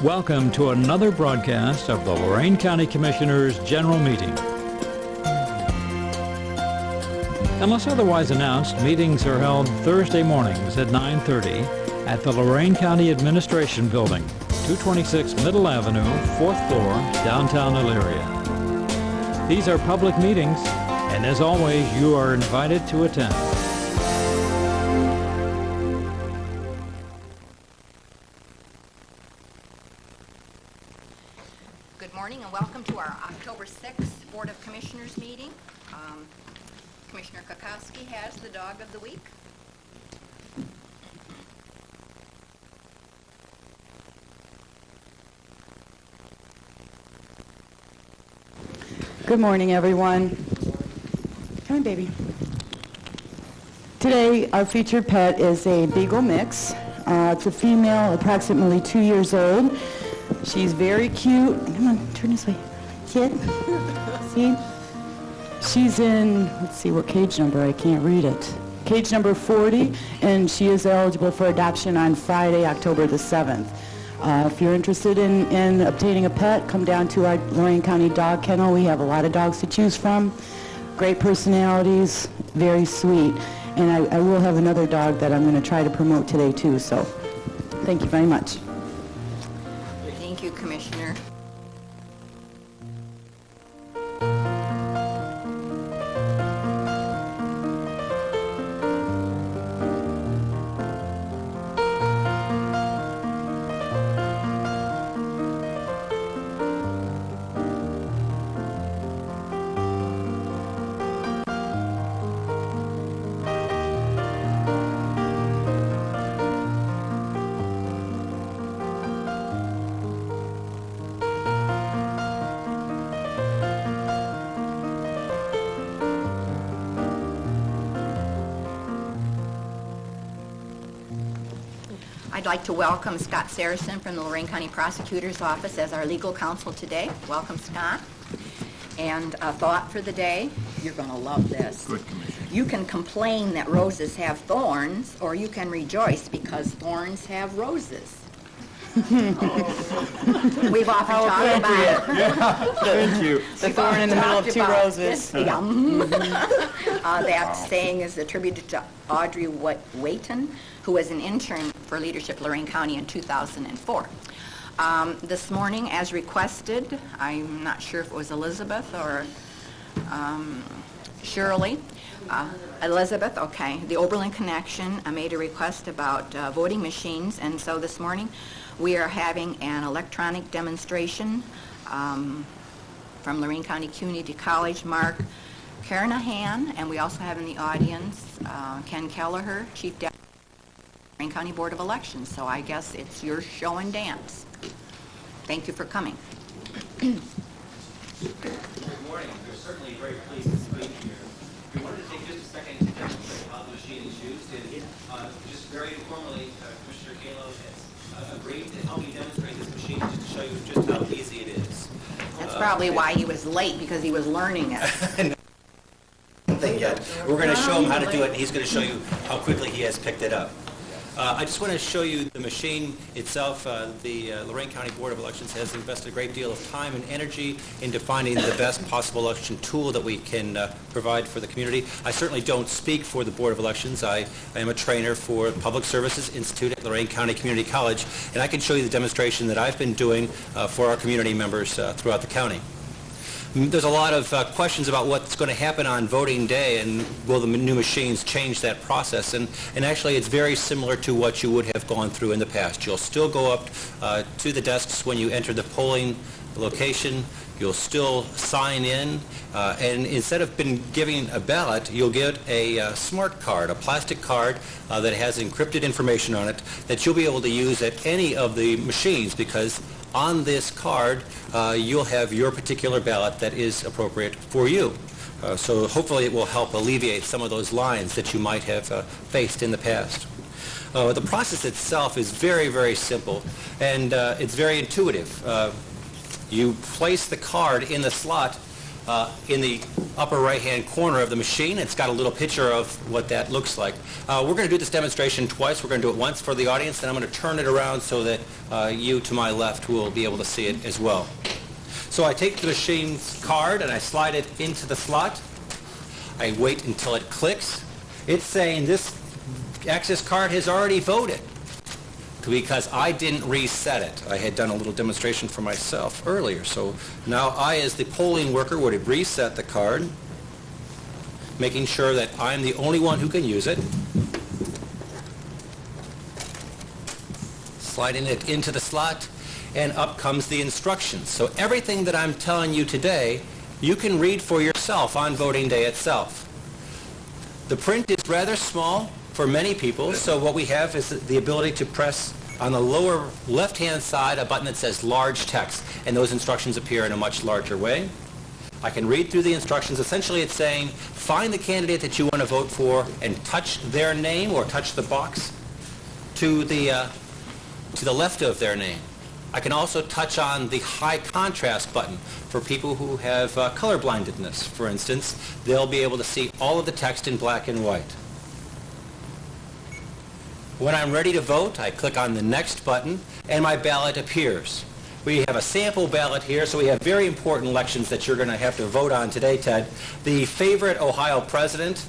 Welcome to another broadcast of the Lorain County Commissioners' General Meeting. Unless otherwise announced, meetings are held Thursday mornings at 9:30 at the Lorain County Administration Building, 226 Middle Avenue, 4th floor, downtown Elyria. These are public meetings, and as always, you are invited to attend. Good morning and welcome to our October 6th Board of Commissioners meeting. Commissioner Kokoski has the dog of the week. Good morning, everyone. Come on, baby. Today, our featured pet is a Beagle mix. It's a female, approximately 2 years old. She's very cute. Come on, turn this way. Kid. See? She's in, let's see what cage number, I can't read it. Cage number 40, and she is eligible for adoption on Friday, October the 7th. If you're interested in obtaining a pet, come down to our Lorain County Dog Kennel. We have a lot of dogs to choose from. Great personalities, very sweet. And I will have another dog that I'm going to try to promote today too, so thank you very much. Thank you, Commissioner. I'd like to welcome Scott Saracen from the Lorain County Prosecutor's Office as our legal counsel today. Welcome, Scott. And a thought for the day, you're going to love this. Good, Commissioner. You can complain that roses have thorns, or you can rejoice because thorns have roses. We've often talked about Thank you. The thorn in the middle of two roses. That saying is attributed to Audrey Wayton, who was an intern for Leadership Lorain County in 2004. This morning, as requested, I'm not sure if it was Elizabeth or Shirley. Elizabeth, okay. The Oberlin Connection made a request about voting machines, and so this morning we are having an electronic demonstration from Lorain County Community College. Mark Carnahan, and we also have in the audience Ken Kelleher, Chief Deputy Lorain County Board of Elections. So I guess it's your show and dance. Thank you for coming. Good morning. We're certainly very pleased to be here. We wanted to take just a second to demonstrate how the machine is used, and just very informally, Commissioner Kalo has agreed to help me demonstrate this machine just to show you just how easy it is. That's probably why he was late, because he was learning it. Yet. We're going to show him how to do it, and he's going to show you how quickly he has picked it up. I just want to show you the machine itself. The Lorain County Board of Elections has invested a great deal of time and energy into finding the best possible election tool that we can provide for the community. I certainly don't speak for the Board of Elections. I am a trainer for Public Services Institute at Lorain County Community College, and I can show you the demonstration that I've been doing for our community members throughout the county. There's a lot of questions about what's going to happen on voting day, and will the new machines change that process, and actually it's very similar to what you would have gone through in the past. You'll still go up to the desks when you enter the polling location. You'll still sign in, and instead of giving a ballot, you'll get a smart card, a plastic card that has encrypted information on it that you'll be able to use at any of the machines, because on this card, you'll have your particular ballot that is appropriate for you. So hopefully it will help alleviate some of those lines that you might have faced in the past. The process itself is very, very simple, and it's very intuitive. You place the card in the slot in the upper right-hand corner of the machine. It's got a little picture of what that looks like. We're going to do this demonstration twice. We're going to do it once for the audience, then I'm going to turn it around so that you to my left will be able to see it as well. So I take the machine's card and I slide it into the slot. I wait until it clicks. It's saying this access card has already voted because I didn't reset it. I had done a little demonstration for myself earlier. So now I, as the polling worker, would have reset the card, making sure that I'm the only one who can use it. Sliding it into the slot, and up comes the instructions. So everything that I'm telling you today, you can read for yourself on voting day itself. The print is rather small for many people, so what we have is the ability to press on the lower left-hand side a button that says large text, and those instructions appear in a much larger way. I can read through the instructions. Essentially, it's saying find the candidate that you want to vote for and touch their name or touch the box to the left of their name. I can also touch on the high contrast button for people who have color blindness, for instance. They'll be able to see all of the text in black and white. When I'm ready to vote, I click on the next button and my ballot appears. We have a sample ballot here, so we have very important elections that you're going to have to vote on today, Ted. The favorite Ohio president,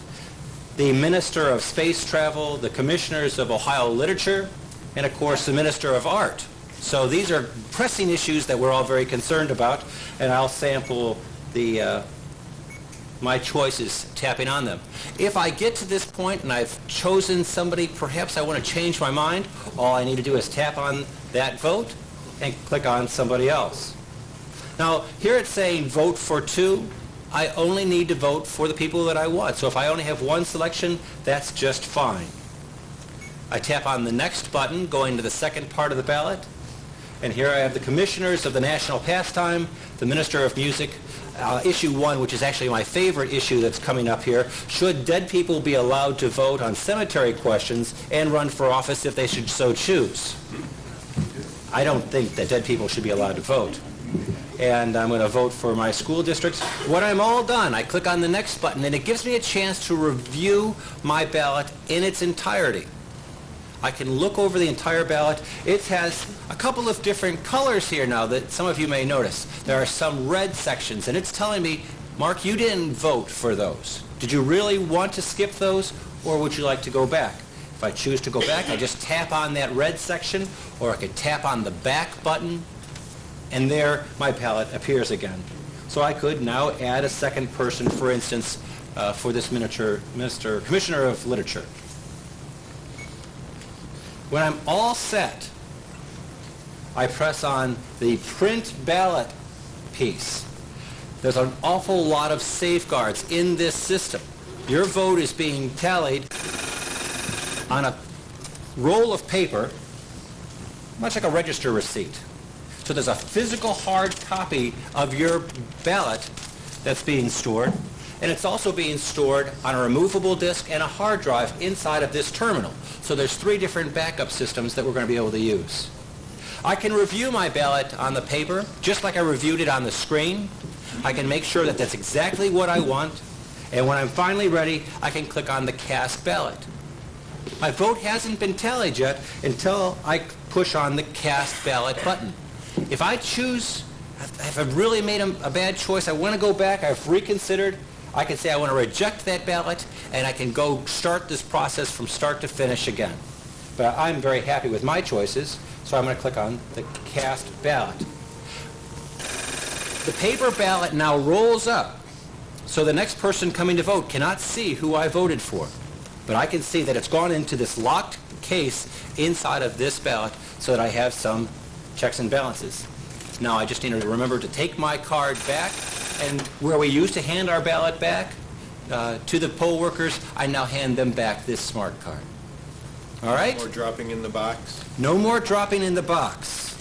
the Minister of Space Travel, the Commissioners of Ohio Literature, and of course the Minister of Art. So these are pressing issues that we're all very concerned about, and I'll sample my choices tapping on them. If I get to this point and I've chosen somebody, perhaps I want to change my mind, all I need to do is tap on that vote and click on somebody else. Now, here it's saying vote for two. I only need to vote for the people that I want. So if I only have one selection, that's just fine. I tap on the next button, going to the second part of the ballot. And here I have the Commissioners of the National Pastime, the Minister of Music, issue 1, which is actually my favorite issue that's coming up here. Should dead people be allowed to vote on cemetery questions and run for office if they should so choose? I don't think that dead people should be allowed to vote. And I'm going to vote for my school districts. When I'm all done, I click on the next button, and it gives me a chance to review my ballot in its entirety. I can look over the entire ballot. It has a couple of different colors here now that some of you may notice. There are some red sections, and it's telling me, Mark, you didn't vote for those. Did you really want to skip those, or would you like to go back? If I choose to go back, I just tap on that red section, or I could tap on the back button, and there my ballot appears again. So I could now add a second person, for instance, for this Commissioner of Literature. When I'm all set, I press on the print ballot piece. There's an awful lot of safeguards in this system. Your vote is being tallied on a roll of paper, much like a register receipt. So there's a physical hard copy of your ballot that's being stored, and it's also being stored on a removable disk and a hard drive inside of this terminal. So there's 3 different backup systems that we're going to be able to use. I can review my ballot on the paper, just like I reviewed it on the screen. I can make sure that that's exactly what I want, and when I'm finally ready, I can click on the cast ballot. My vote hasn't been tallied yet until I push on the cast ballot button. If I choose, if I've really made a bad choice, I want to go back, I've reconsidered, I can say I want to reject that ballot, and I can go start this process from start to finish again. But I'm very happy with my choices, so I'm going to click on the cast ballot. The paper ballot now rolls up, so the next person coming to vote cannot see who I voted for. But I can see that it's gone into this locked case inside of this ballot so that I have some checks and balances. Now I just need to remember to take my card back, and where we used to hand our ballot back to the poll workers, I now hand them back this smart card. All right? No more dropping in the box? No more dropping in the box.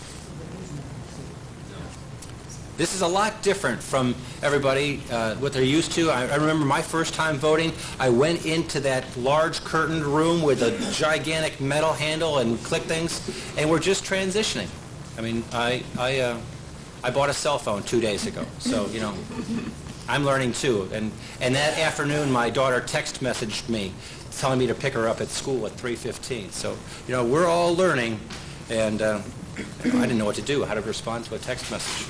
This is a lot different from everybody, what they're used to. I remember my first time voting, I went into that large curtained room with a gigantic metal handle and click things, and we're just transitioning. I mean, I bought a cell phone 2 days ago, so, you know, I'm learning too. And that afternoon, my daughter text messaged me telling me to pick her up at school at 3:15. So, you know, we're all learning, and I didn't know what to do, how to respond to a text message.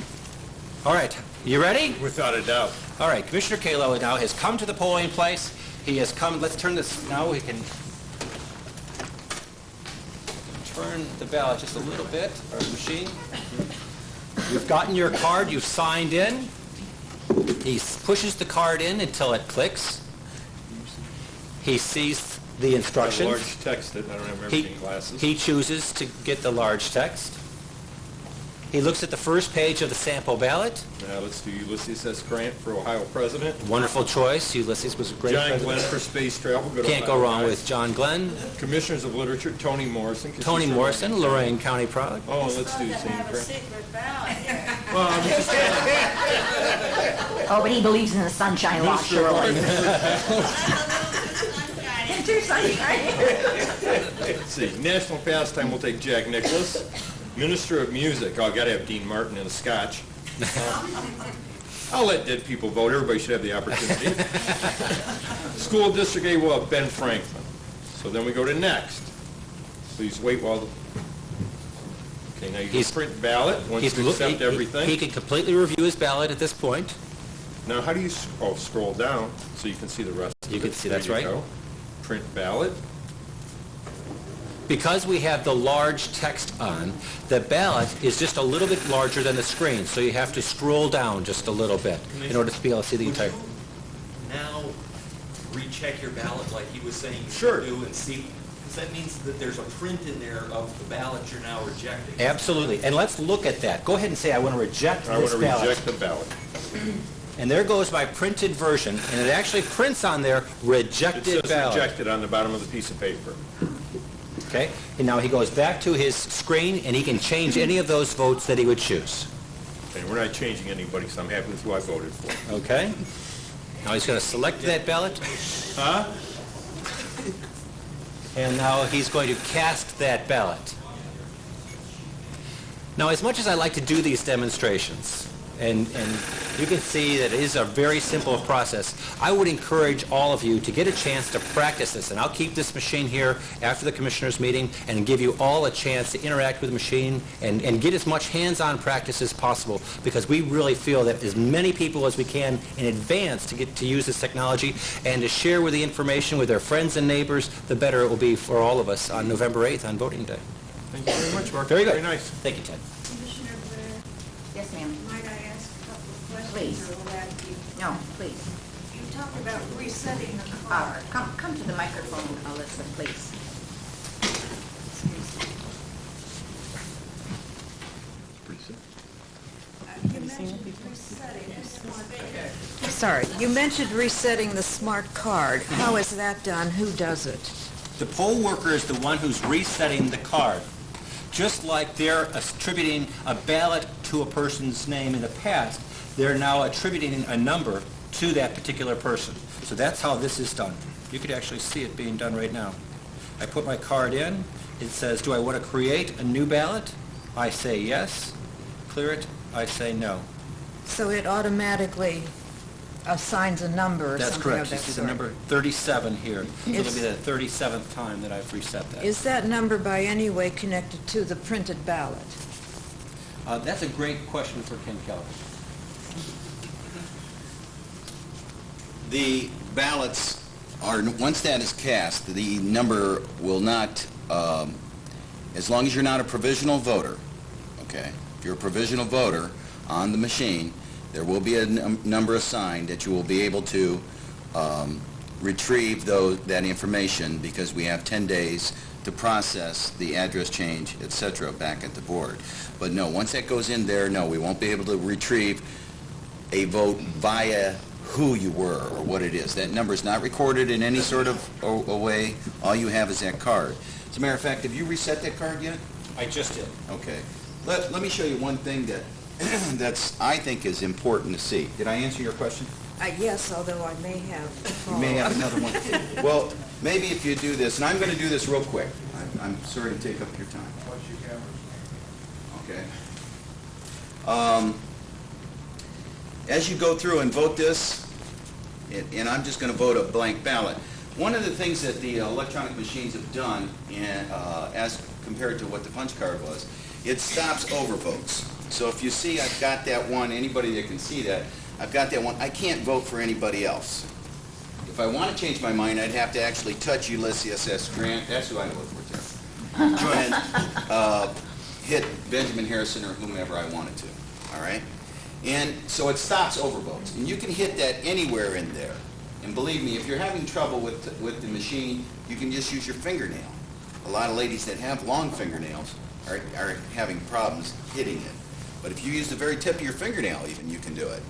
All right, you ready? Without a doubt. All right, Commissioner Kalo now has come to the polling place. He has come, let's turn this, now we can turn the ballot just a little bit, our machine. You've gotten your card, you've signed in. He pushes the card in until it clicks. He sees the instructions. Large text that I don't have everything in glasses. He chooses to get the large text. He looks at the first page of the sample ballot. Now let's do Ulysses S. Grant for Ohio President. Wonderful choice. Ulysses was a great John president. Glenn for space travel. Good Can't Ohio go wrong guy. with John Glenn. Commissioners of Literature, Toni Morrison. 'cause Toni he's from Morrison, Lorain County product. Oh, and let's do the same. Well, I'm just Oh, but he believes in the sunshine law, Minister of surely. Art. Too sunshine. Let's see. National pastime, we'll take Jack Nicklaus. Minister of Music, oh, I got to have Dean Martin and a scotch. I'll let dead people vote. Everybody should have the opportunity. School District A will have Ben Franklin. So then we go to next. Please wait while the... Okay, now you can print ballot once you accept everything. He can completely review his ballot at this point. Now, how do you... Oh, scroll down so you can see the rest of it. You can see, There that's you right. go. Print ballot. Because we have the large text on, the ballot is just a little bit larger than the screen, so you have to scroll down just a little bit in order to be able to see the entire... Now recheck your ballot like he was saying you Sure. should do and see, because that means that there's a print in there of the ballot you're now rejecting. Absolutely. And let's look at that. Go ahead and say, I want to reject I want this to ballot. reject the ballot. And there goes my printed version, and it actually prints on there, It rejected says ballot. rejected on the bottom of the piece of paper. Okay? And now he goes back to his screen, and he can change any of those votes that he would choose. And we're not changing anybody, so I'm happy with who I voted for. Okay? Now he's going to select that ballot, Huh? and now he's going to cast that ballot. Now, as much as I like to do these demonstrations, and you can see that it is a very simple process, I would encourage all of you to get a chance to practice this. And I'll keep this machine here after the commissioners' meeting and give you all a chance to interact with the machine and get as much hands-on practice as possible, because we really feel that as many people as we can in advance to get to use this technology and to share with the information with their friends and neighbors, the better it will be for all of us on November 8th on voting day. Thank you very much, Mark. Very good. Very nice. Thank you, Ted. Commissioner Blair, Yes, ma'am. might I ask a couple of questions? Please. Or will that be... No, please. You talked about resetting the card. Come to the microphone, Alyssa, please. You mentioned resetting the smart... Sorry, you mentioned resetting the smart card. How is that done? Who does it? The poll worker is the one who's resetting the card. Just like they're attributing a ballot to a person's name in the past, they're now attributing a number to that particular person. So that's how this is done. You could actually see it being done right now. I put my card in. It says, do I want to create a new ballot? I say yes. Clear it. I say no. So it automatically assigns a number or That's something of correct. You that see the sort. number 37 here. So it'll It's- be the 37th time that I've reset that. Is that number by any way connected to the printed ballot? That's a great question for Ken Keller. The ballots are, once that is cast, the number will not, as long as you're not a provisional voter, okay? If you're a provisional voter on the machine, there will be a number assigned that you will be able to retrieve that information, because we have 10 days to process the address change, et cetera, back at the board. But no, once that goes in there, no, we won't be able to retrieve a vote via who you were or what it is. That number is not recorded in any sort of a way. All you have is that card. As a matter of fact, have you reset that card yet? I just did. Okay. Let me show you one thing that I think is important to see. Did I answer your question? Yes, although I may have You may have another one. Well, maybe if you do this, and I'm going to do this real quick. I'm sorry to take up your time. Okay. as you go through and vote this, and I'm just going to vote a blank ballot, one of the things that the electronic machines have done, as compared to what the punch card was, it stops overvotes. So if you see I've got that one, anybody that can see that, I've got that one, I can't vote for anybody else. If I want to change my mind, I'd have to actually touch Ulysses S. Grant, that's who I vote for too, and hit Benjamin Harrison or whomever I wanted to, all right? And so it stops overvotes, and you can hit that anywhere in there. And believe me, if you're having trouble with the machine, you can just use your fingernail. A lot of ladies that have long fingernails are having problems hitting it. But if you use the very tip of your fingernail even, you can do it.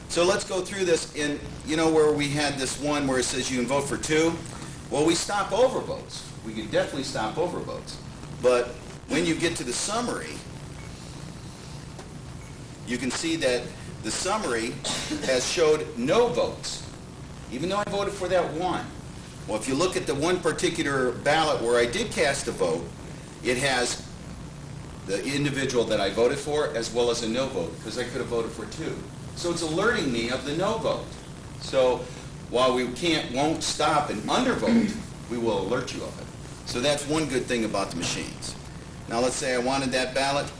So let's go through this. And you know where we had this one where it says you can vote for 2? Well, we stop overvotes. We can definitely stop overvotes. But when you get to the summary, you can see that the summary has showed no votes, even though I voted for that one. Well, if you look at the one particular ballot where I did cast a vote, it has the individual that I voted for as well as a no vote, because I could have voted for 2. So it's alerting me of the no vote. So while we won't stop and undervote, we will alert you of it. So that's one good thing about the machines. Now let's say I wanted that ballot.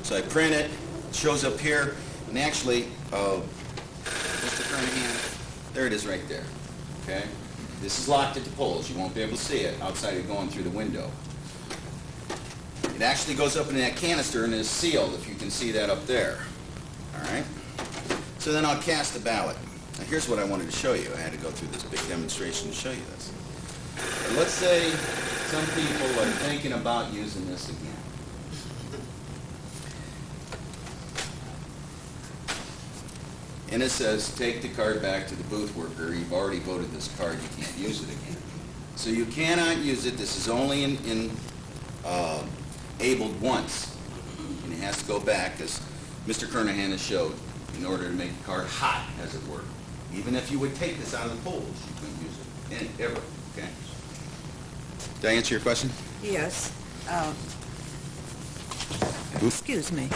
So I print it, it shows up here, and actually, Mr. Kernahan, there it is right there, okay? This is locked at the polls. You won't be able to see it outside of going through the window. It actually goes up in that canister and is sealed, if you can see that up there, all right? So then I'll cast the ballot. Now here's what I wanted to show you. I had to go through this big demonstration to show you this. And let's say some people are thinking about using this again. And it says, take the card back to the booth worker. You've already voted this card. You can't use it again. So you cannot use it. This is only enabled once. And it has to go back, as Mr. Kernahan has showed, in order to make the card hot, as it were. Even if you would take this out of the polls, you couldn't use it, ever, okay? Did I answer your question? Yes. Excuse me.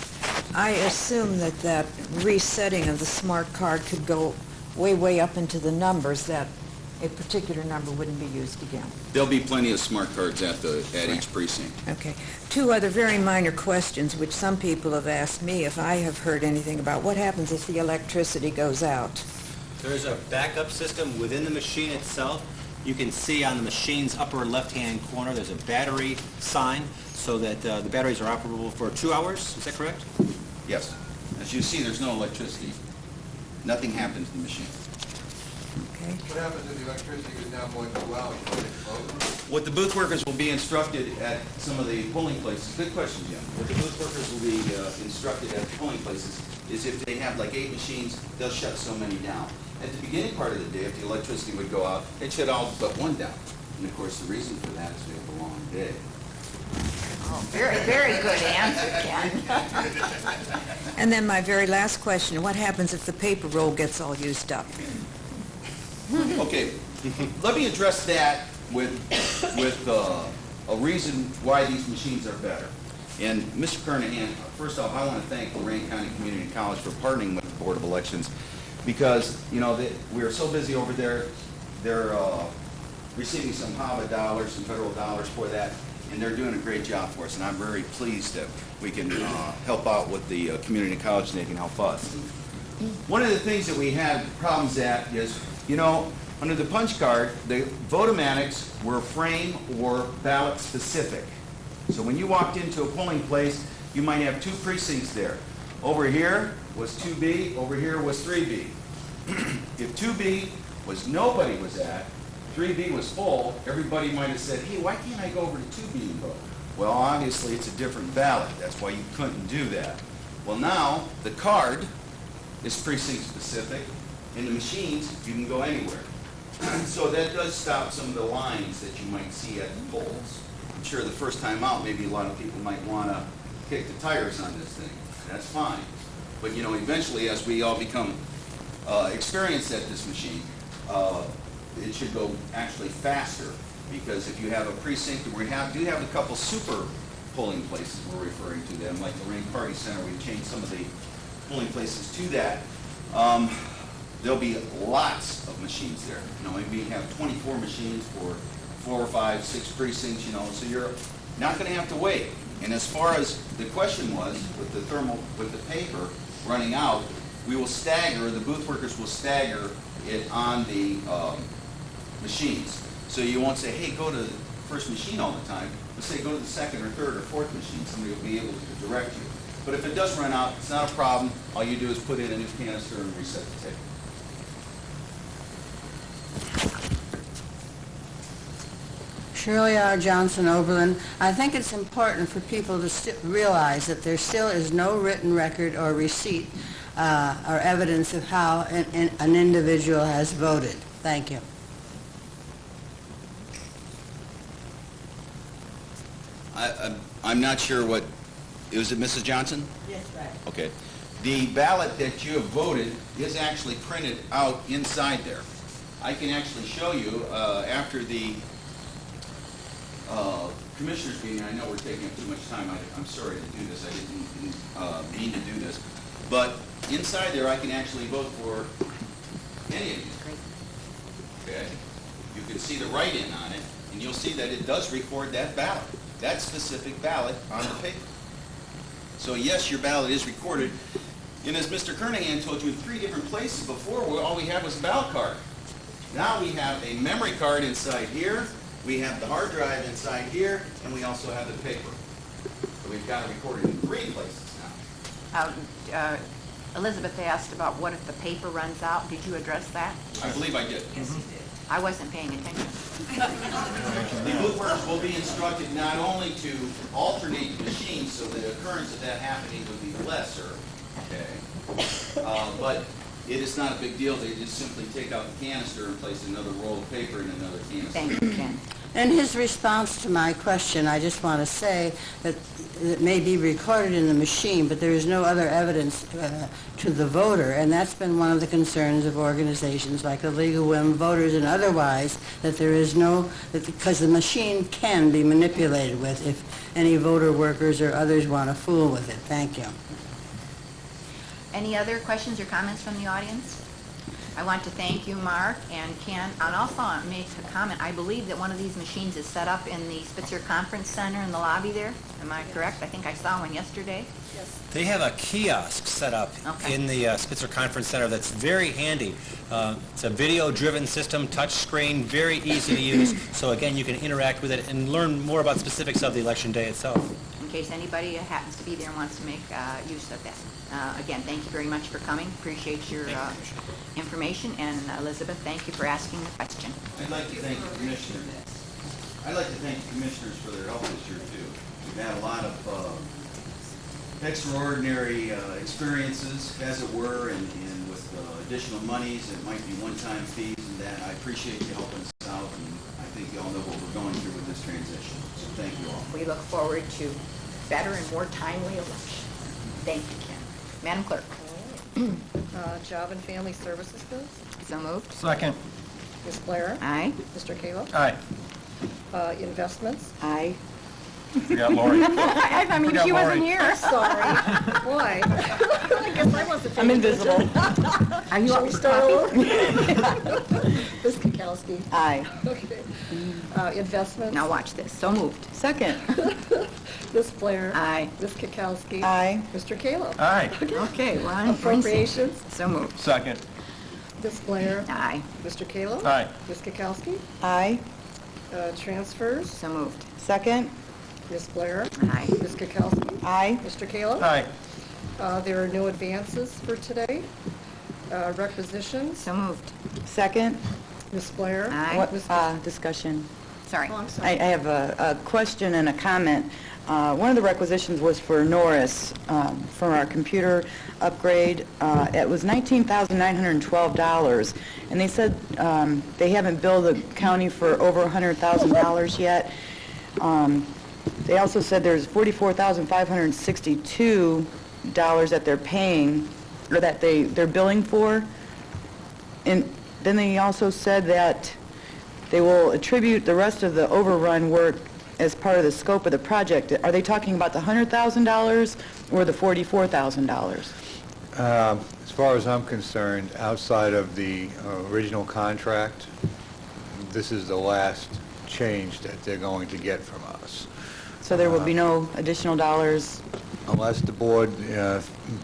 I assume that resetting of the smart card could go way, way up into the numbers, that a particular number wouldn't be used again. There'll be plenty of smart cards at each precinct. Okay. 2 other very minor questions, which some people have asked me if I have heard anything about. What happens if the electricity goes out? There's a backup system within the machine itself. You can see on the machine's upper left-hand corner, there's a battery sign so that the batteries are operable for 2 hours. Is that correct? Yes. As you see, there's no electricity. Nothing happens to the machine. Okay. What happens if the electricity is now going to go out? What the booth workers will be instructed at some of the polling places, good question, Jim. What the booth workers will be instructed at the polling places is if they have like 8 machines, they'll shut so many down. At the beginning part of the day, if the electricity would go out, they'd shut all but 1 down. And of course, the reason for that is we have a long day. Oh, very, very good answer, Ken. And then my very last question, what happens if the paper roll gets all used up? Okay, let me address that with a reason why these machines are better. And Mr. Kernahan, first off, I want to thank Lorain County Community College for partnering with the Board of Elections because, you know, we are so busy over there. They're receiving some HAVA dollars, some federal dollars for that, and they're doing a great job for us. And I'm very pleased that we can help out with the community college and they can help us. One of the things that we had problems at is, you know, under the punch card, the votomatics were frame or ballot specific. So when you walked into a polling place, you might have 2 precincts there. Over here was 2B, over here was 3B. If 2B was nobody was at, 3B was full, everybody might have said, hey, why can't I go over to 2B and vote? Well, obviously it's a different ballot. That's why you couldn't do that. Well, now the card is precinct specific. In the machines, you can go anywhere. So that does stop some of the lines that you might see at the polls. I'm sure the first time out, maybe a lot of people might want to kick the tires on this thing. That's fine. But, you know, eventually, as we all become experienced at this machine, it should go actually faster. Because if you have a precinct, we do have a couple super polling places we're referring to them, like Lorain Party Center. We've changed some of the polling places to that. There'll be lots of machines there. Maybe have 24 machines for 4 or 5, 6 precincts, so you're not going to have to wait. And as far as the question was, with the paper running out, we will stagger, the booth workers will stagger it on the machines. So you won't say, hey, go to the first machine all the time, but say go to the second or third or fourth machine. Somebody will be able to direct you. But if it does run out, it's not a problem. All you do is put in a new canister and reset the tape. Shirley R. Johnson, Oberlin. I think it's important for people to realize that there still is no written record or receipt or evidence of how an individual has voted. Thank you. I'm not sure what, was it Mrs. Johnson? Yes, right. Okay. The ballot that you have voted is actually printed out inside there. I can actually show you after the commissioners meeting. I know we're taking up too much time. I'm sorry to do this. I didn't mean to do this. But inside there, I can actually vote for any of you. Okay? You can see the write-in on it, and you'll see that it does record that ballot, that specific ballot on the paper. So yes, your ballot is recorded. And as Mr. Kernahan told you, in 3 different places before, all we had was a ballot card. Now we have a memory card inside here, we have the hard drive inside here, and we also have the paper. So we've got it recorded in 3 places now. Elizabeth asked about what if the paper runs out. Did you address that? I believe I did. Yes, you did. I wasn't paying attention. The booth workers will be instructed not only to alternate machines so the occurrence of that happening would be lesser, okay, but it is not a big deal. They just simply take out the canister and place another roll of paper in another canister. Thank you, Ken. In his response to my question, I just want to say that it may be recorded in the machine, but there is no other evidence to the voter, and that's been one of the concerns of organizations like the League of Women Voters and otherwise, that there is no, because the machine can be manipulated with if any voter workers or others want to fool with it. Thank you. Any other questions or comments from the audience? I want to thank you, Mark and Ken, and also make a comment. I believe that one of these machines is set up in the Spitzer Conference Center in the lobby there. Am I correct? I think I saw one yesterday. They have a kiosk set up in the Spitzer Conference Center that's very handy. It's a video-driven system, touch screen, very easy to use. So again, you can interact with it and learn more about specifics of the election day itself. In case anybody happens to be there and wants to make use of that. Again, thank you very much for coming. Appreciate your information. And Elizabeth, thank you for asking the question. I'd like to thank the commissioners. I'd like to thank the commissioners for their help this year too. We've had a lot of extraordinary experiences, as it were, and with additional monies. It might be one-time fees and that. I appreciate you helping us out, and I think you all know what we're going through with this transition. So thank you all. We look forward to better and more timely election. Thank you, Ken. Madam Clerk. Job and Family Services bills. So moved. Second. Ms. Blair. Aye. Mr. Kallo. Aye. Investments. Aye. Forgot Lori. I mean, she wasn't here. Sorry. Boy. I guess I wasn't. I'm invisible. Are you Shall up we for start coffee? over? Ms. Kukowski. Aye. Okay. Investments. Now watch this. So moved. Second. Ms. Blair. Aye. Ms. Kukowski. Aye. Mr. Kallo. Aye. Okay, we're on Appropriations. So moved. Second. Ms. Blair. Aye. Mr. Kallo. Aye. Ms. Kukowski. Aye. Transfers. So moved. Second. Ms. Blair. Aye. Ms. Kukowski. Aye. Mr. Kallo. Aye. There are no advances for today. Requisitions. So moved. Second. Ms. Blair. Aye. What, discussion. Sorry. Oh, I'm sorry. I have a question and a comment. One of the requisitions was for Norris, for our computer upgrade. It was $19,912, and they said they haven't billed the county for over $100,000 yet. They also said there's $44,562 that they're paying, or that they're billing for. And then they also said that they will attribute the rest of the overrun work as part of the scope of the project. Are they talking about the $100,000 or the $44,000? As far as I'm concerned, outside of the original contract, this is the last change that they're going to get from us. So there will be no additional dollars? Unless the board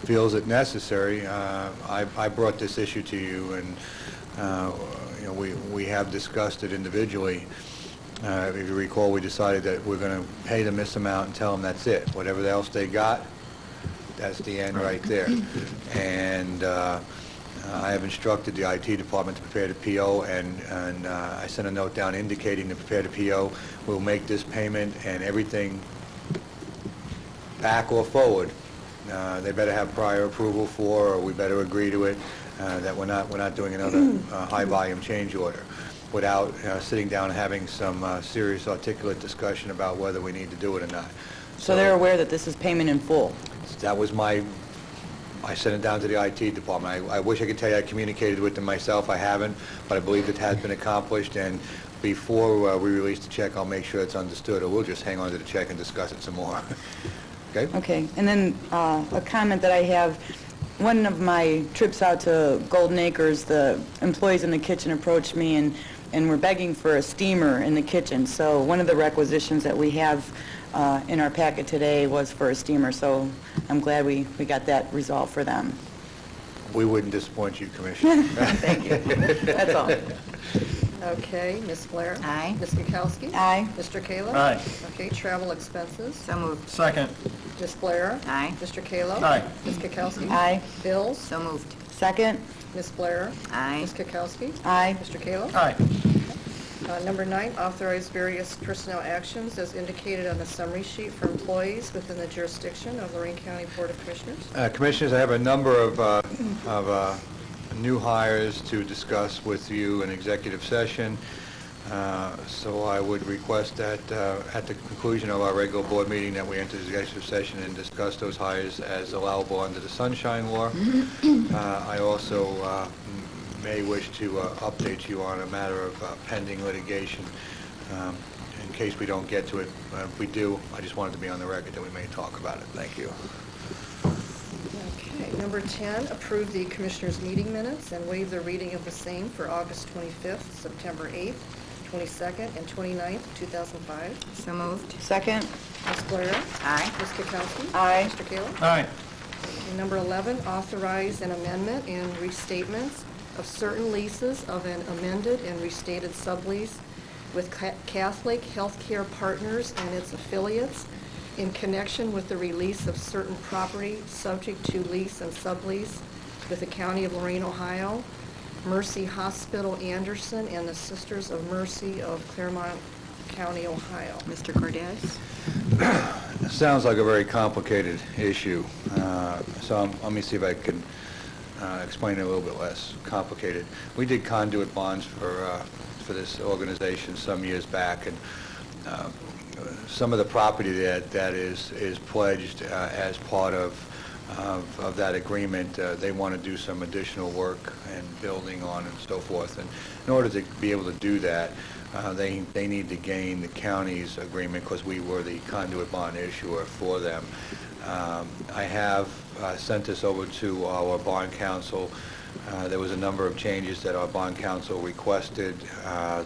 feels it necessary. I brought this issue to you, and you know, we have discussed it individually. If you recall, we decided that we're going to pay them this amount and tell them that's it. Whatever else they got, that's the end right there. And I have instructed the IT department to prepare the PO, and I sent a note down indicating to prepare the PO. We'll make this payment, and everything back or forward, they better have prior approval for, or we better agree to it, that we're not doing another high volume change order without sitting down and having some serious articulate discussion about whether we need to do it or not. So they're aware that this is payment in full? That was I sent it down to the IT department. I wish I could tell you I communicated with them myself. I haven't, but I believe it has been accomplished, and before we release the check, I'll make sure it's understood, or we'll just hang on to the check and discuss it some more. Okay? Okay, and then a comment that I have, one of my trips out to Golden Acres, the employees in the kitchen approached me and were begging for a steamer in the kitchen. So one of the requisitions that we have in our packet today was for a steamer, so I'm glad we got that resolved for them. We wouldn't disappoint you, Commissioner. Thank you. That's all. Okay, Ms. Blair? Aye. Ms. Kukowski? Aye. Mr. Kayla? Aye. Okay, travel expenses. So moved. Second. Ms. Blair? Aye. Mr. Kayla? Aye. Ms. Kukowski? Aye. Bills? So moved. Second? Ms. Blair? Aye. Ms. Kukowski? Aye. Mr. Kayla? Aye. Number 9, authorize various personnel actions as indicated on the summary sheet for employees within the jurisdiction of Lorain County Board of Commissioners. Commissioners, I have a number of new hires to discuss with you in executive session. So I would request that at the conclusion of our regular board meeting that we enter the executive session and discuss those hires as allowable under the Sunshine Law. I also may wish to update you on a matter of pending litigation in case we don't get to it. If we do, I just wanted to be on the record that we may talk about it. Thank you. Okay, number 10, approve the Commissioners' meeting minutes and waive the reading of the same for August 25th, September 8th, 22nd, and 29th, 2005. So moved. Second? Ms. Blair? Aye. Ms. Kukowski? Aye. Mr. Kayla? Aye. And number 11, authorize an amendment and restatements of certain leases of an amended and restated sublease with Catholic Healthcare Partners and its affiliates in connection with the release of certain property subject to lease and sublease with the County of Lorain, Ohio, Mercy Hospital Anderson, and the Sisters of Mercy of Claremont County, Ohio. Mr. Cordez? Sounds like a very complicated issue. So let me see if I can explain it a little bit less complicated. We did conduit bonds for this organization some years back, and some of the property that is pledged as part of that agreement, they want to do some additional work and building on and so forth. And in order to be able to do that, they need to gain the county's agreement because we were the conduit bond issuer for them. I have sent this over to our bond counsel. There was a number of changes that our bond counsel requested.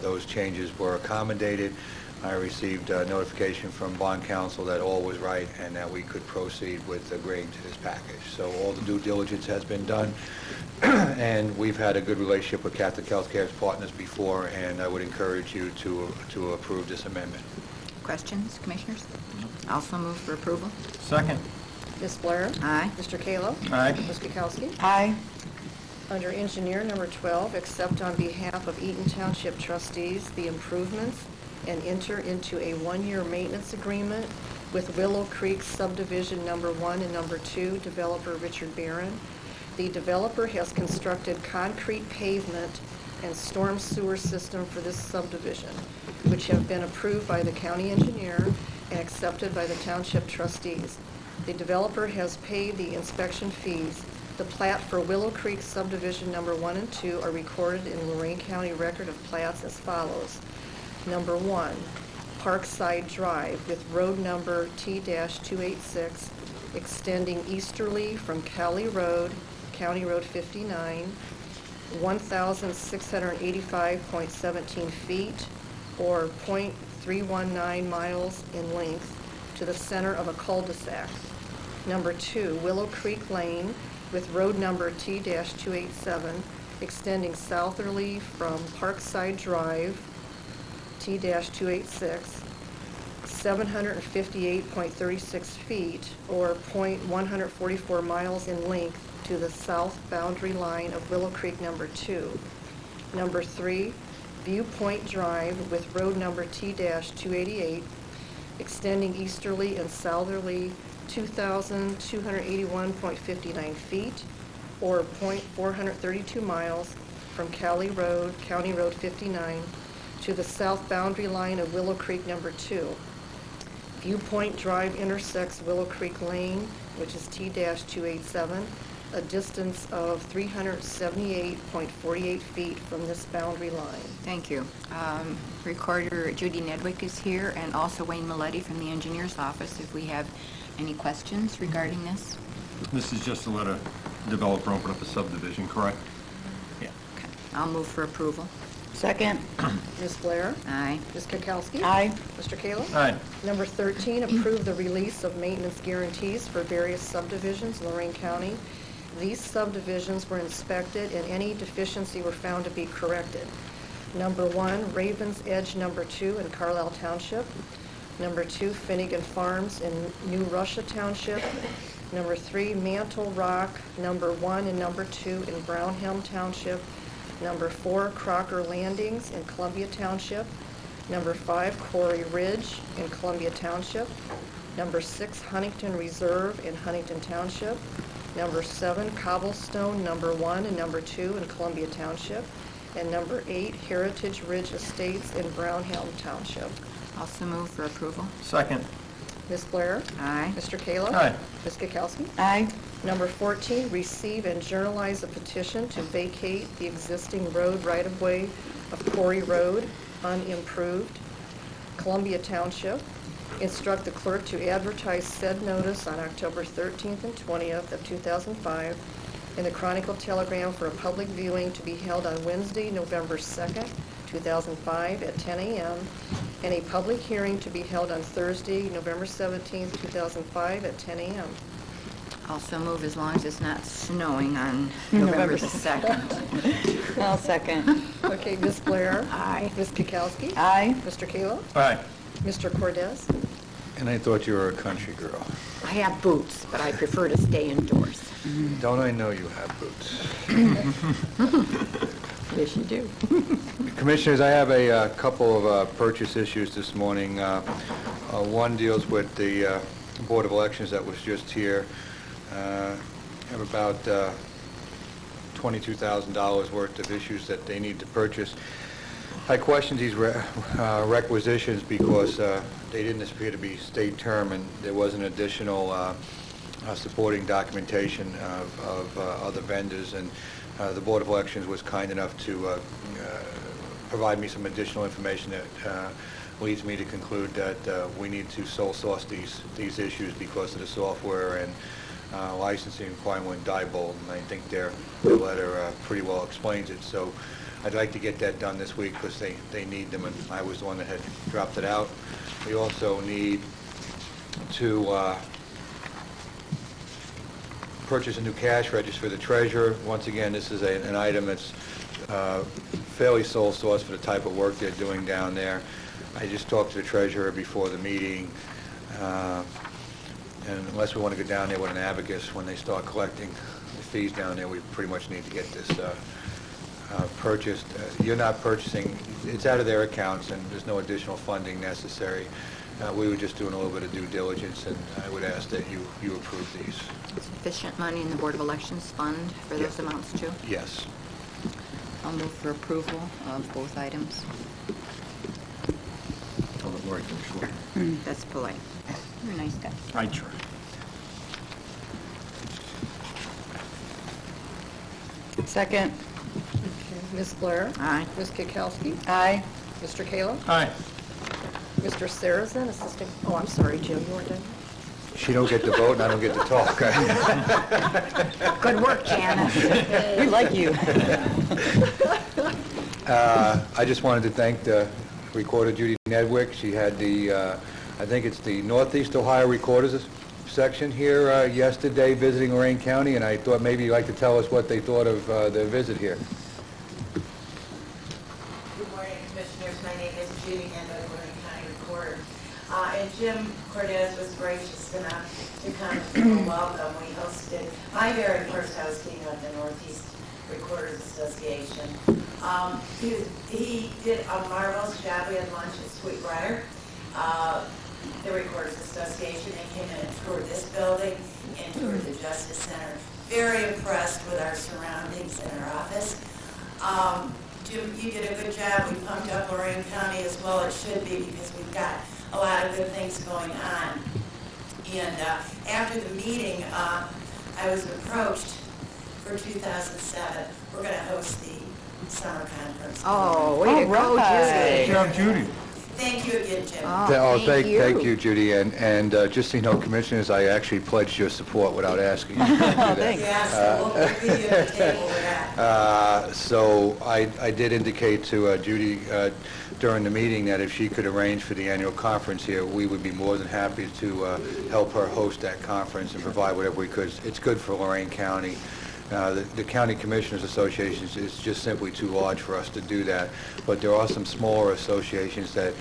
Those changes were accommodated. I received notification from bond counsel that all was right and that we could proceed with agreeing to this package. So all the due diligence has been done, and we've had a good relationship with Catholic Healthcare Partners before, and I would encourage you to approve this amendment. Questions, Commissioners? Also move for approval. Second. Ms. Blair? Aye. Mr. Kayla? Aye. Ms. Kukowski? Aye. Under Engineer, number 12, accept on behalf of Eaton Township trustees the improvements and enter into a one-year maintenance agreement with Willow Creek Subdivision Number 1 and Number 2, developer Richard Barron. The developer has constructed concrete pavement and storm sewer system for this subdivision, which have been approved by the county engineer and accepted by the township trustees. The developer has paid the inspection fees. The plat for Willow Creek Subdivision Number 1 and 2 are recorded in Lorain County Record of Plats as follows. Number 1, Parkside Drive with road number T-286 extending easterly from Cowley Road County Road 59, 1,685.17 feet, or .319 miles in length, to the center of a cul-de-sac. Number 2, Willow Creek Lane, with road number T-287, extending southerly from Parkside Drive, T-286, 758.36 feet, or .144 miles in length, to the south boundary line of Willow Creek number 2. Number 3, Viewpoint Drive with road number T-288, extending easterly and southerly 2,281.59 feet, or .432 miles, from Cali Road, County Road 59, to the south boundary line of Willow Creek number 2. Viewpoint Drive intersects Willow Creek Lane, which is T-287, a distance of 378.48 feet from this boundary line. Thank you. Recorder Judy Nedwick is here, and also Wayne Milletti from the engineer's office, if we have any questions regarding this. This is just to let a developer open up a subdivision, correct? Okay. I'll move for approval. Second. Ms. Blair? Aye. Ms. Kukowski? Aye. Mr. Kayla? Aye. Number 13, approve the release of maintenance guarantees for various subdivisions in Lorain County. These subdivisions were inspected and any deficiency were found to be corrected. Number 1, Ravens Edge number 2 in Carlisle Township. Number 2, Finnegan Farms in New Russia Township. Number 3, Mantle Rock number 1 and number 2 in Brownhelm Township. Number 4, Crocker Landings in Columbia Township. Number 5, Quarry Ridge in Columbia Township. Number 6, Huntington Reserve in Huntington Township. Number 7, Cobblestone number 1 and number 2 in Columbia Township. And number 8, Heritage Ridge Estates in Brownhelm Township. Also move for approval. Second. Ms. Blair? Aye. Mr. Kayla? Aye. Ms. Kukowski? Aye. Number 14, receive and journalize a petition to vacate the existing road right-of-way of Quarry Road, unimproved, Columbia Township. Instruct the clerk to advertise said notice on October 13th and 20th of 2005 in the Chronicle Telegram for a public viewing to be held on Wednesday, November 2nd, 2005 at 10 a.m., and a public hearing to be held on Thursday, November 17th, 2005 at 10 a.m. Also move as long as it's not snowing on November 2nd. I'll second. Okay, Ms. Blair? Aye. Ms. Kukowski? Aye. Mr. Kayla? Aye. Mr. Cordez? And I thought you were a country girl. I have boots, but I prefer to stay indoors. Don't I know you have boots? Yes, you do. Commissioners, I have a couple of purchase issues this morning. One deals with the Board of Elections that was just here. I have about $22,000 worth of issues that they need to purchase. I questioned these requisitions because they didn't appear to be state term, and there was an additional supporting documentation of other vendors, and the Board of Elections was kind enough to provide me some additional information that leads me to conclude that we need to sole source these issues because of the software and licensing requirement with Diebold, and I think their letter pretty well explains it. So I'd like to get that done this week because they need them, and I was the one that had dropped it out. We also need to purchase a new cash register for the treasurer. Once again, this is an item that's fairly sole source for the type of work they're doing down there. I just talked to the treasurer before the meeting, and unless we want to go down there with an abacus when they start collecting the fees down there, we pretty much need to get this purchased. You're not purchasing, it's out of their accounts, and there's no additional funding necessary. We were just doing a little bit of due diligence, and I would ask that you approve these. Sufficient money in the Board of Elections fund for those amounts too? Yes. I'll move for approval of both items. I'll let Lori finish. That's polite. You're a nice guy. I try. Second. Okay, Ms. Blair? Aye. Ms. Kukowski? Aye. Mr. Kayla? Aye. Mr. Sarrazin, Assistant, oh, I'm sorry, Jim, you weren't done? She don't get to vote and I don't get to talk. Good work, Janice. We like you. I just wanted to thank the Recorder Judy Nedwick. She had the, I think it's the Northeast Ohio Recorders section here yesterday visiting Lorain County, and I thought maybe you'd like to tell us what they thought of their visit here. Good morning, Commissioners. My name is Judy Nedwick, Lorain County Recorder. And Jim Cortez was gracious enough to come and welcome. We hosted my very first hosting of the Northeast Recorders Association. He did a marvelous job. We had lunch at Sweetbriar, the Recorders Association, and came in and toured this building and toured the Justice Center. Very impressed with our surroundings and our office. Jim, you did a good job. We pumped up Lorain County as well it should be because we've got a lot of good things going on. And after the meeting, I was approached for 2007. We're going to host the summer conference. Oh, way to go, right. Judy. Good job, Judy. Thank you again, Jim. Thank you, Judy. And just so you know, Commissioners, I actually pledged your support without asking you to do that. Yes, we'll give you the table with that. So I did indicate to Judy during the meeting that if she could arrange for the annual conference here, we would be more than happy to help her host that conference and provide whatever we could. It's good for Lorain County. The County Commissioners Association is just simply too large for us to do that, but there are some smaller associations that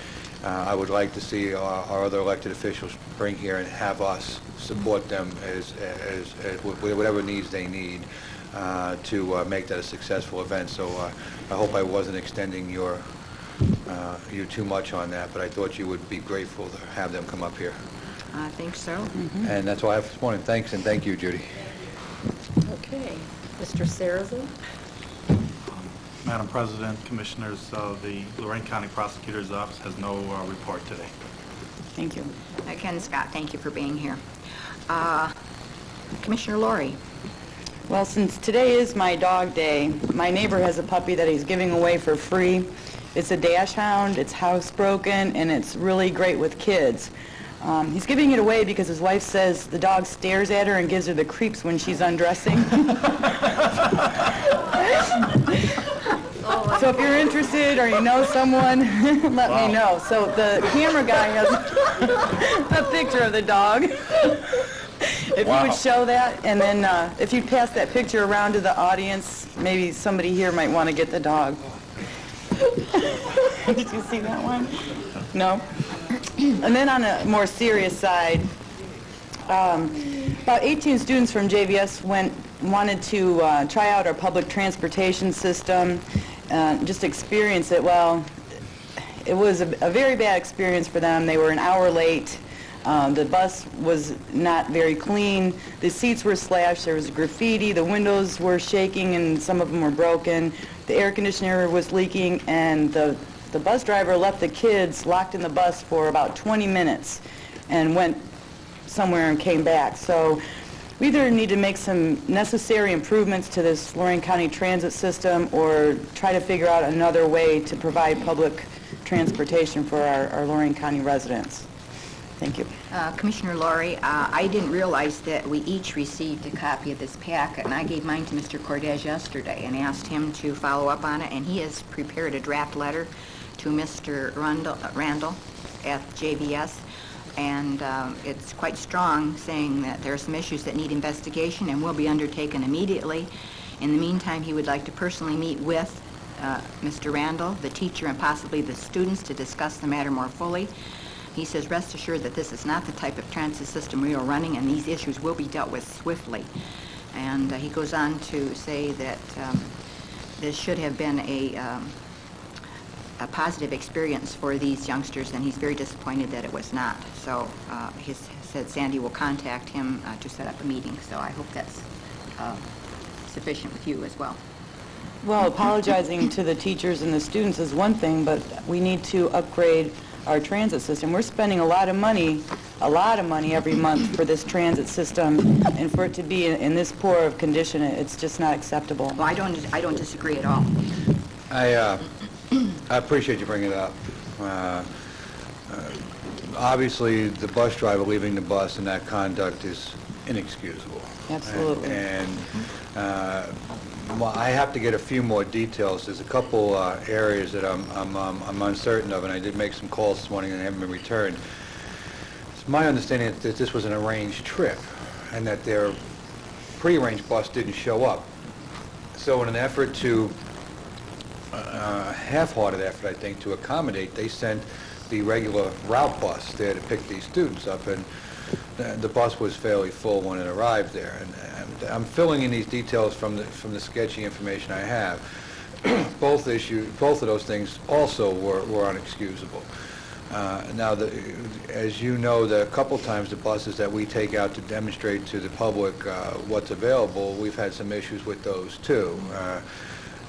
I would like to see our other elected officials bring here and have us support them as with whatever needs they need to make that a successful event. So I hope I wasn't extending you too much on that, but I thought you would be grateful to have them come up here. I think so. And that's all I have this morning. Thanks, and thank you, Judy. Okay. Mr. Sarazen? Madam President, Commissioners, the Lorain County Prosecutor's Office has no report today. Thank you. Ken Scott, thank you for being here. Commissioner Laurie. Well, since today is my dog day, my neighbor has a puppy that he's giving away for free. It's a dash hound, it's housebroken, and it's really great with kids. He's giving it away because his wife says the dog stares at her and gives her the creeps when she's undressing. So if you're interested or you know someone, let me know. So the camera guy has a picture of the dog. If you would show that, and then if you'd pass that picture around to the audience, maybe somebody here might want to get the dog. Did you see that one? No? And then on a more serious side, about 18 students from JVS wanted to try out our public transportation system, just experience it. Well, it was a very bad experience for them. They were an hour late. The bus was not very clean. The seats were slashed. There was graffiti. The windows were shaking, and some of them were broken. The air conditioner was leaking, and the bus driver left the kids locked in the bus for about 20 minutes and went somewhere and came back. So we either need to make some necessary improvements to this Lorain County transit system or try to figure out another way to provide public transportation for our Lorain County residents. Thank you. Commissioner Laurie, I didn't realize that we each received a copy of this packet, and I gave mine to Mr. Cortez yesterday and asked him to follow up on it, and he has prepared a draft letter to Mr. Randall at JVS, and it's quite strong, saying that there are some issues that need investigation and will be undertaken immediately. In the meantime, he would like to personally meet with Mr. Randall, the teacher, and possibly the students to discuss the matter more fully. He says, rest assured that this is not the type of transit system we are running, and these issues will be dealt with swiftly. And he goes on to say that this should have been a positive experience for these youngsters, and he's very disappointed that it was not. So he said Sandy will contact him to set up a meeting. So I hope that's sufficient with you as well. Well, apologizing to the teachers and the students is one thing, but we need to upgrade our transit system. We're spending a lot of money every month for this transit system, and for it to be in this poor of condition, it's just not acceptable. Well, I don't disagree at all. I appreciate you bringing it up. Obviously, the bus driver leaving the bus and that conduct is inexcusable. Absolutely. Well, I have to get a few more details. There's a couple areas that I'm uncertain of, and I did make some calls this morning and they haven't been returned. It's my understanding that this was an arranged trip and that their prearranged bus didn't show up. So in an effort to, half-hearted effort, I think, to accommodate, they sent the regular route bus there to pick these students up, and the bus was fairly full when it arrived there. And I'm filling in these details from the sketchy information I have. Both of those things also were unexcusable. Now, as you know, a couple times the buses that we take out to demonstrate to the public what's available, we've had some issues with those too.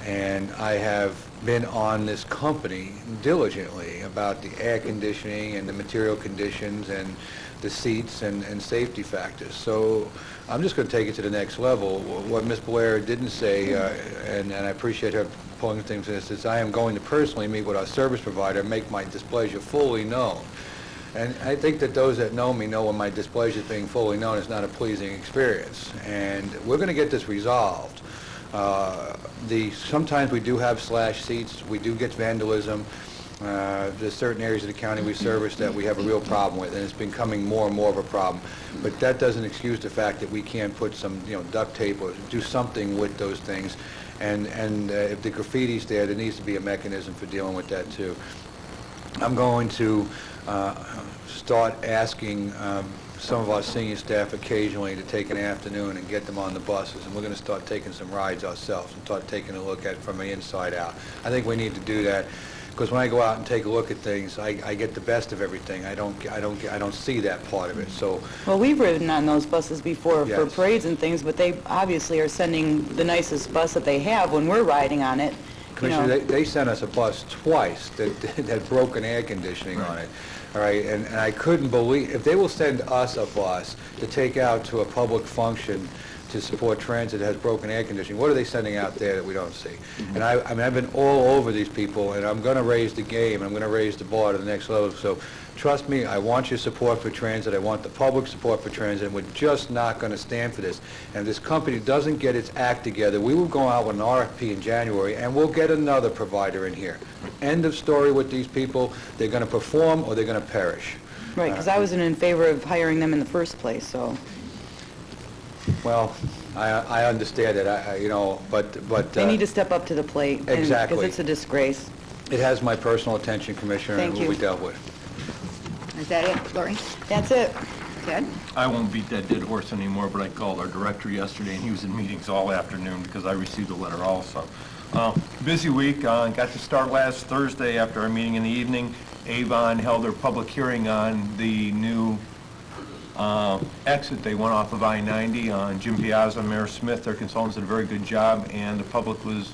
And I have been on this company diligently about the air conditioning and the material conditions and the seats and safety factors. So I'm just going to take it to the next level. What Ms. Blair didn't say, and I appreciate her pulling things in, is I am going to personally meet with our service provider and make my displeasure fully known. And I think that those that know me know when my displeasure is being fully known is not a pleasing experience. And we're going to get this resolved. Sometimes we do have slash seats. We do get vandalism. There's certain areas of the county we service that we have a real problem with, and it's becoming more and more of a problem. But that doesn't excuse the fact that we can't put some, duct tape or do something with those things. And if the graffiti's there needs to be a mechanism for dealing with that too. I'm going to start asking some of our senior staff occasionally to take an afternoon and get them on the buses, and we're going to start taking some rides ourselves and start taking a look at it from the inside out. I think we need to do that because when I go out and take a look at things, I get the best of everything. I don't see that part of it. So, well, we've ridden on those buses before for Yes. parades and things, but they obviously are sending the nicest bus that they have when we're riding on it. Commissioner, they sent us a bus twice that had broken air conditioning on it. All right, and I couldn't believe, if they will send us a bus to take out to a public function to support transit that has broken air conditioning, what are they sending out there that we don't see? And I mean, I've been all over these people, and I'm going to raise the game, I'm going to raise the bar to the next level. So trust me, I want your support for transit, I want the public support for transit, and we're just not going to stand for this. And if this company doesn't get its act together, we will go out with an RFP in January, and we'll get another provider in here. End of story with these people. They're going to perform or they're going to perish. Right, because I wasn't in favor of hiring them in the first place, so. Well, I understand it, but... They need to step up to the plate. Exactly. Because it's a disgrace. It has my personal attention, Commissioner, and Thank will you. be dealt with. Is that it, Lori? That's it. Ted? I won't beat that dead horse anymore, but I called our director yesterday, and he was in meetings all afternoon because I received a letter also. Busy week. Got to start last Thursday after our meeting in the evening. Avon held their public hearing on the new exit. They went off of I-90 on Jim Piazza, Mayor Smith. Their consultants did a very good job, and the public was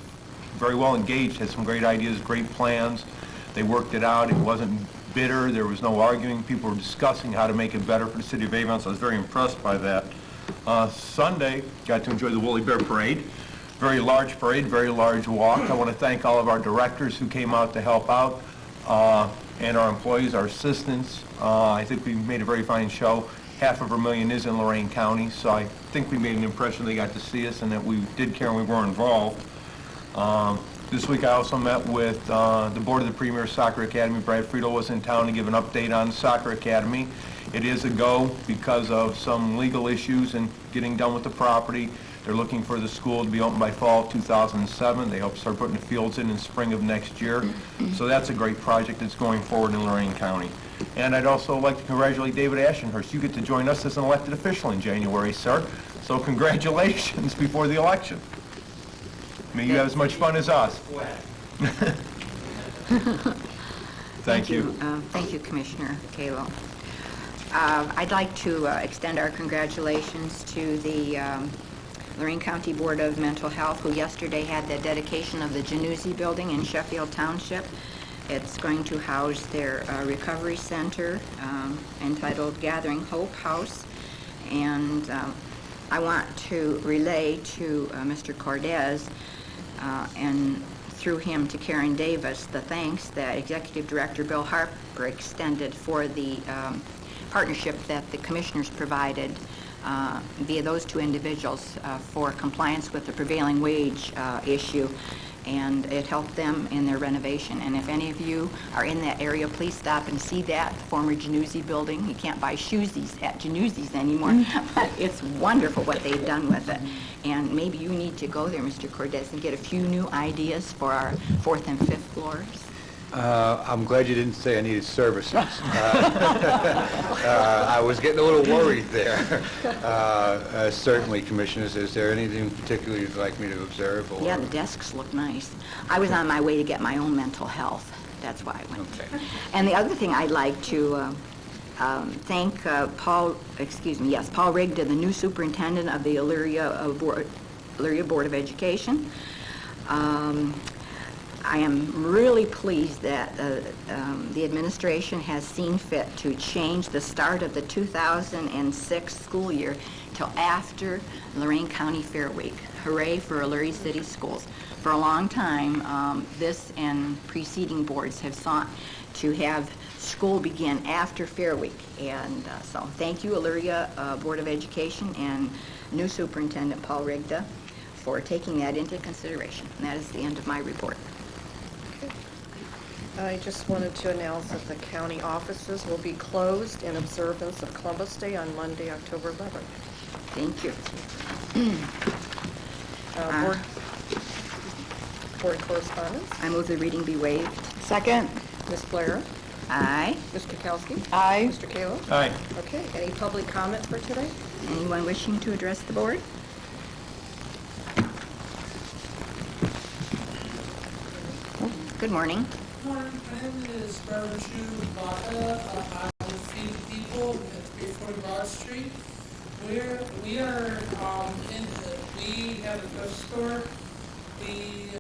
very well engaged, had some great ideas, great plans. They worked it out. It wasn't bitter. There was no arguing. People were discussing how to make it better for the city of Avon, so I was very impressed by that. Sunday, got to enjoy the Woolly Bear Parade. Very large parade, very large walk. I want to thank all of our directors who came out to help out, and our employees, our assistants. I think we made a very fine show. $500,000 is in Lorain County, so I think we made an impression they got to see us and that we did care and we were involved. This week I also met with the board of the Premier Soccer Academy. Brad Friedel was in town to give an update on the Soccer Academy. It is a go because of some legal issues and getting done with the property. They're looking for the school to be open by fall of 2007. They hope to start putting the fields in spring of next year. So that's a great project that's going forward in Lorain County. And I'd also like to congratulate David Ashenhurst. You get to join us as an elected official in January, sir. So congratulations before the election. May you have as much fun as us. Thank you. Thank you, Commissioner Kalo. I'd like to extend our congratulations to the Lorain County Board of Mental Health, who yesterday had the dedication of the Januzzi Building in Sheffield Township. It's going to house their recovery center entitled Gathering Hope House. And I want to relay to Mr. Cordez and through him to Karen Davis, the thanks that Executive Director Bill Harper extended for the partnership that the commissioners provided via those two individuals for compliance with the prevailing wage issue, and it helped them in their renovation. And if any of you are in that area, please stop and see that former Januzzi building. You can't buy shoesies at Januzzi's anymore, but it's wonderful what they've done with it. And maybe you need to go there, Mr. Cordes, and get a few new ideas for our 4th and 5th floors. I'm glad you didn't say I needed services. I was getting a little worried there. Certainly, Commissioners, is there anything particular you'd like me to observe? Or? Yeah, the desks look nice. I was on my way to get my own mental health. That's why I went. Okay. And the other thing I'd like to thank Paul Rigda, the new superintendent of the Elyria Board of Education. I am really pleased that the administration has seen fit to change the start of the 2006 school year till after Lorain County Fair Week. Hooray for Elyria City Schools. For a long time, this and preceding boards have sought to have school begin after Fair Week. And so thank you, Elyria Board of Education and new Superintendent Paul Rigda for taking that into consideration. And that is the end of my report. I just wanted to announce that the county offices will be closed in observance of Columbus Day on Monday, October 11th. Thank you. Board correspondence. I move the reading be waived. Second. Ms. Blair? Aye. Ms. Kukowski? Aye. Mr. Kallo? Aye. Okay, any public comment for today? Anyone wishing to address the board? Good morning. My name is Baraju Bata. I will feed the people at 340 Broad Street. We have a grocery store. The